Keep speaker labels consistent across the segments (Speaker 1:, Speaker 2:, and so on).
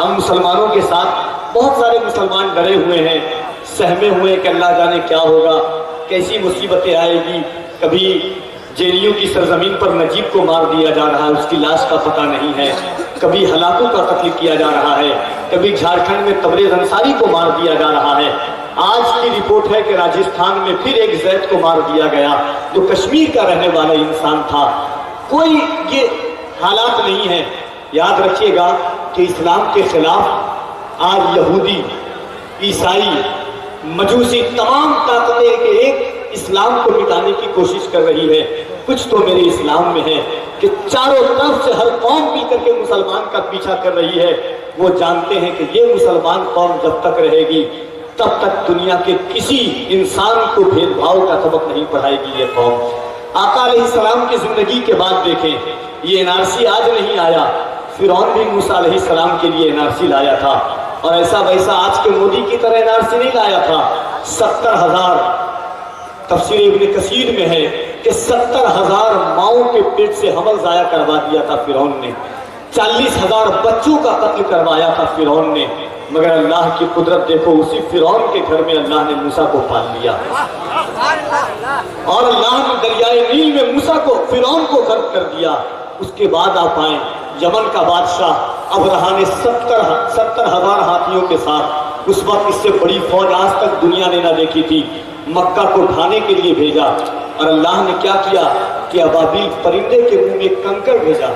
Speaker 1: ہم مسلمانوں کے ساتھ بہت سارے مسلمان ڈرے ہوئے ہیں، سہمے ہوئے ہیں کہ اللہ جانے کیا ہوگا، کیسی مصیبتیں آئے گی۔ کبھی جیلیوں کی سرزمین پر نجیب کو مار دیا جا رہا ہے، اس کی لاش کا پتہ نہیں ہے، کبھی ہلاکوں کا قتل کیا جا رہا ہے، کبھی جھارکھنڈ میں تبریز انصاری کو مار دیا جا رہا ہے۔ آج کی رپورٹ ہے کہ راجستھان میں پھر ایک زید کو مار دیا گیا جو کشمیر کا رہنے والا انسان تھا۔ کوئی یہ حالات نہیں ہے۔ یاد رکھیے گا کہ اسلام کے خلاف آج یہودی، عیسائی، مجوسی تمام طاقتیں ایک اسلام کو مٹانے کی کوشش کر رہی ہے۔ کچھ تو میرے اسلام میں ہے کہ چاروں طرف سے ہر قوم مل کر کے مسلمان کا پیچھا کر رہی ہے۔ وہ جانتے ہیں کہ یہ مسلمان قوم جب تک رہے گی تب تک دنیا کے کسی انسان کو بھید بھاؤ کا سبق نہیں پڑھائے گی یہ قوم۔ آقا علیہ السلام کی زندگی کے بعد دیکھیں، یہ NRC آج نہیں آیا، فرعون بھی موسیٰ علیہ السلام کے لیے NRC لایا تھا، اور ایسا ویسا آج کے مودی کی طرح NRC نہیں لایا تھا۔ 70,000 تفسیر ابن کثیر میں ہے کہ 70,000 ماؤں کے پیٹ سے حمل ضائع کروا دیا تھا فرعون نے، 40,000 بچوں کا قتل کروایا تھا فرعون نے، مگر اللہ کی قدرت دیکھو، اسی فرعون کے گھر میں اللہ نے موسیٰ کو پال لیا، اور اللہ نے دریائے نیل میں موسیٰ کو، فرعون کو غرق کر دیا۔ اس کے بعد آپ آئیں، یمن کا بادشاہ ابرہا نے 70,000 ہاتھیوں کے ساتھ، اس وقت اس سے بڑی فوج آج تک دنیا نے نہ دیکھی تھی، مکہ کو ڈھانے کے لیے بھیجا، اور اللہ نے کیا کیا کہ ابابیل پرندے کے منہ میں کنکر بھیجا۔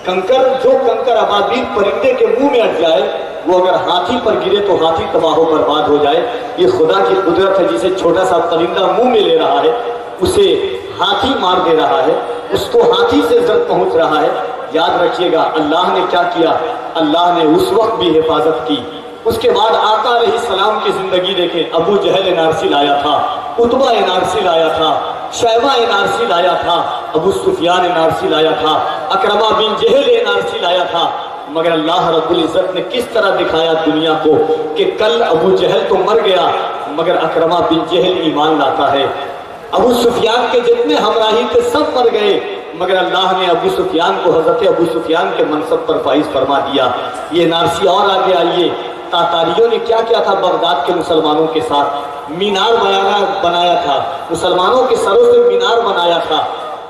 Speaker 1: کنکر، جو کنکر ابابیل پرندے کے منہ میں اٹ جائے وہ اگر ہاتھی پر گرے تو ہاتھی تباہ و برباد ہو جائے۔ یہ خدا کی قدرت ہے، جسے چھوٹا سا پرندہ منہ میں لے رہا ہے اسے ہاتھی مار دے رہا ہے، اس کو ہاتھی سے زد پہنچ رہا ہے۔ یاد رکھیے گا اللہ نے کیا کیا، اللہ نے اس وقت بھی حفاظت کی۔ اس کے بعد آقا علیہ السلام کی زندگی دیکھیں، ابو جہل NRC لایا تھا، عتبہ NRC لایا تھا، شیبہ NRC لایا تھا، ابو سفیان NRC لایا تھا، اکرمہ بن جہل NRC لایا تھا، مگر اللہ رب العزت نے کس طرح دکھایا دنیا کو کہ کل ابو جہل تو مر گیا مگر اکرمہ بن جہل ایمان لاتا ہے۔ ابو سفیان کے جتنے ہمراہی تھے سب مر گئے، مگر اللہ نے ابو سفیان کو حضرت ابو سفیان کے منصب پر فائز فرما دیا۔ یہ NRC اور آگے آئیے، تاتاریوں نے کیا کیا تھا بغداد کے مسلمانوں کے ساتھ، مینار بنایا تھا، مسلمانوں کے سروں سے مینار بنایا تھا،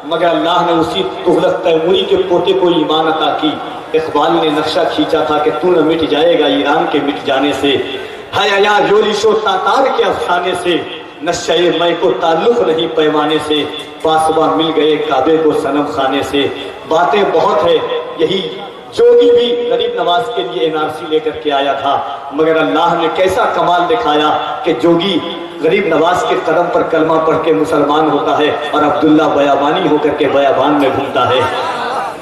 Speaker 1: مگر اللہ نے اسی تغلق تیموری کے پوتے کو ایمان عطا کی۔ اقبال نے نقشہ کھینچا تھا کہ تو نہ مٹ جائے گا ایران کے مٹ جانے سے، ہے یا یورش و تاتار کے افسانے سے، نشہ میں کو تعلق نہیں پیمانے سے، پاسباں مل گئے کعبے کو صنم خانے سے۔ باتیں بہت ہے، یہی جوگی بھی غریب نواز کے لیے NRC لے کر کے آیا تھا، مگر اللہ نے کیسا کمال دکھایا کہ جوگی غریب نواز کے قدم پر کلمہ پڑھ کے مسلمان ہوتا ہے اور عبداللہ بیابانی ہو کر کے بیابان میں گھومتا ہے۔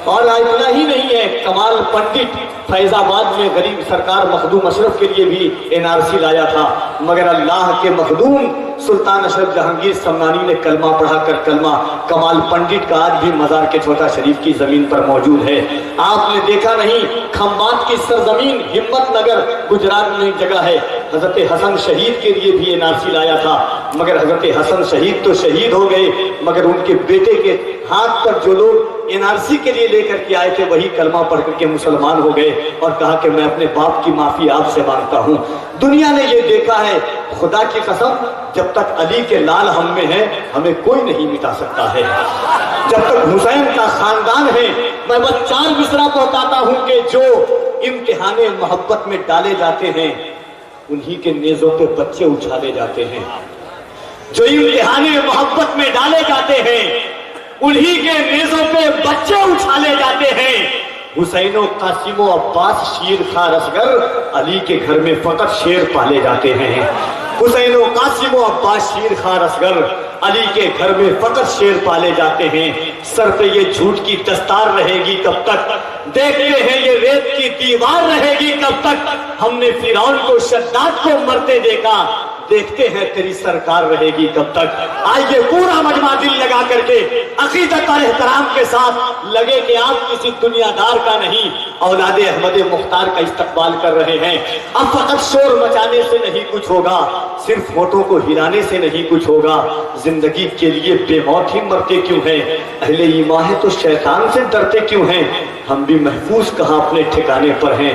Speaker 1: اور اتنا ہی نہیں ہے، کمال پنڈت فیض آباد میں غریب سرکار مخدوم اشرف کے لیے بھی NRC لایا تھا، مگر اللہ کے مخدوم سلطان اشرف جہانگیر سمنانی نے کلمہ پڑھا کر کلمہ، کمال پنڈت کا آج بھی مزار کے چھوٹا شریف کی زمین پر موجود ہے۔ آپ نے دیکھا نہیں، کھمبات کی سرزمین ہمت نگر گجرات میں ایک جگہ ہے، حضرت حسن شہید کے لیے بھی NRC لایا تھا، مگر حضرت حسن شہید تو شہید ہو گئے، مگر ان کے بیٹے کے ہاتھ پر جو لوگ NRC کے لیے لے کر کے آئے تھے وہی کلمہ پڑھ کر کے مسلمان ہو گئے اور کہا کہ میں اپنے باپ کی معافی آپ سے مانگتا ہوں۔ دنیا نے یہ دیکھا ہے، خدا کی قسم جب تک علی کے لال ہم میں ہیں ہمیں کوئی نہیں مٹا سکتا ہے، جب تک حسین کا خاندان ہے۔ میں بس 4 مصرع بتاتا ہوں کہ جو امتحان محبت میں ڈالے جاتے ہیں انہی کے نیزوں پہ بچے اچھالے جاتے ہیں، جو امتحان محبت میں ڈالے جاتے ہیں انہی کے نیزوں پہ بچے اچھالے جاتے ہیں۔ حسین و قاسم و عباس شیر خواہ رسگر، علی کے گھر میں فقط شیر پالے جاتے ہیں۔ حسین و قاسم و عباس شیر خواہ رسگر، علی کے گھر میں فقط شیر پالے جاتے ہیں۔ سر پہ یہ جھوٹ کی دستار رہے گی کب تک، دیکھتے ہیں یہ ریت کی دیوار رہے گی کب تک، ہم نے فرعون کو شداد کو مرتے دیکھا، دیکھتے ہیں تیری سرکار رہے گی کب تک۔ آئیے پورا مجمع دل لگا کر کے عقیدت اور احترام کے ساتھ لگے کہ آپ کسی دنیا دار کا نہیں، اولاد احمد مختار کا استقبال کر رہے ہیں۔ اب فقط شور مچانے سے نہیں کچھ ہوگا، صرف ہونٹوں کو ہلانے سے نہیں کچھ ہوگا۔ زندگی کے لیے بے موت ہی مرتے کیوں ہیں، اہل ایمان ہے تو شیطان سے ڈرتے کیوں ہیں، ہم بھی محفوظ کہاں اپنے ٹھکانے پر ہیں۔